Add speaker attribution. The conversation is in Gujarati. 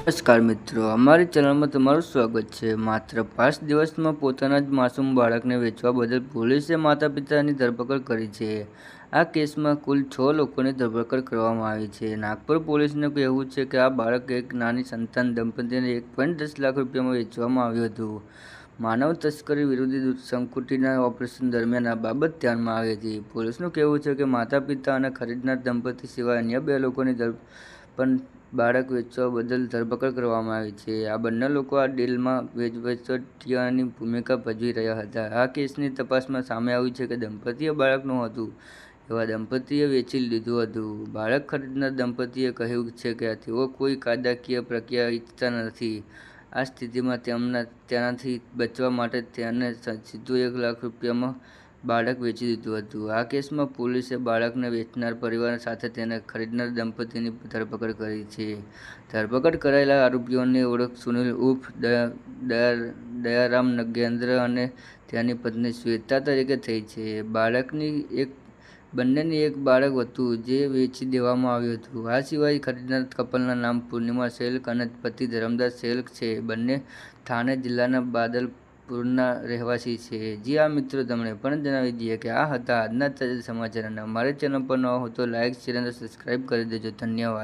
Speaker 1: નમસ્કાર મિત્રો, અમારી ચેનલમાં તમારું સ્વાગત છે। માત્ર 5 દિવસમાં પોતાના જ માસૂમ બાળકને વેચવા બદલ પોલીસે માતા-પિતાની ધરપકડ કરી છે। આ કેસમાં કુલ 6 લોકોની ધરપકડ કરવામાં આવી છે। નાગપુર પોલીસનું કહેવું છે કે આ બાળક એક નાની સંતાન દંપતીને 1.10 લાખ રૂપિયામાં વેચવામાં આવ્યું હતું। માનવ તસ્કરી વિરોધી સંકુચિતના ઓપરેશન દરમિયાન આ બાબત ધ્યાનમાં આવી હતી। પોલીસનું કહેવું છે કે માતા-પિતા અને ખરીદનાર દંપતી સિવાય અન્ય 2 લોકોની પણ બાળક વેચવા બદલ ધરપકડ કરવામાં આવી છે। આ બંને લોકો આ ડીલમાં વચોટિયાની ભૂમિકા ભજવી રહ્યા હતા। આ કેસની તપાસમાં સામે આવ્યું છે કે દંપતીએ બાળક નહોતું એવા દંપતીએ વેચી લીધું હતું। બાળક ખરીદનાર દંપતીએ કહ્યું છે કે તેઓ કોઈ કાયદાકીય પ્રક્રિયા ઈચ્છતા નથી। આ સ્થિતિમાં તેનાથી બચવા માટે તેને સીધું 1 લાખ રૂપિયામાં બાળક વેચી દીધું હતું। આ કેસમાં પોલીસે બાળકને વેચનાર પરિવાર સાથે તેને ખરીદનાર દંપતીની ધરપકડ કરી છે। ધરપકડ કરાયેલા આરોપીઓની ઓળખ સુનિલ ઉર્ફ દયારામ નગેન્દ્ર અને તેની પત્ની શ્વેતા તરીકે થઈ છે। બંનેની એક બાળક હતું જે વેચી દેવામાં આવ્યું હતું। આ સિવાય ખરીદનાર કપલના નામ પૂર્ણિમા શેલ્ક અને પતિ ધરમદાસ શેલ્ક છે। બંને થાણે જિલ્લાના બાદલપુરના રહેવાસી છે। જી હા મિત્રો, તમને પણ જણાવી દઈએ કે આ હતા આજના તાજા સમાચાર અને અમારી ચેનલ પર ન હો તો લાઇક, શેર અને સબસ્ક્રાઈબ કરી દેજો। ધન્યવાદ।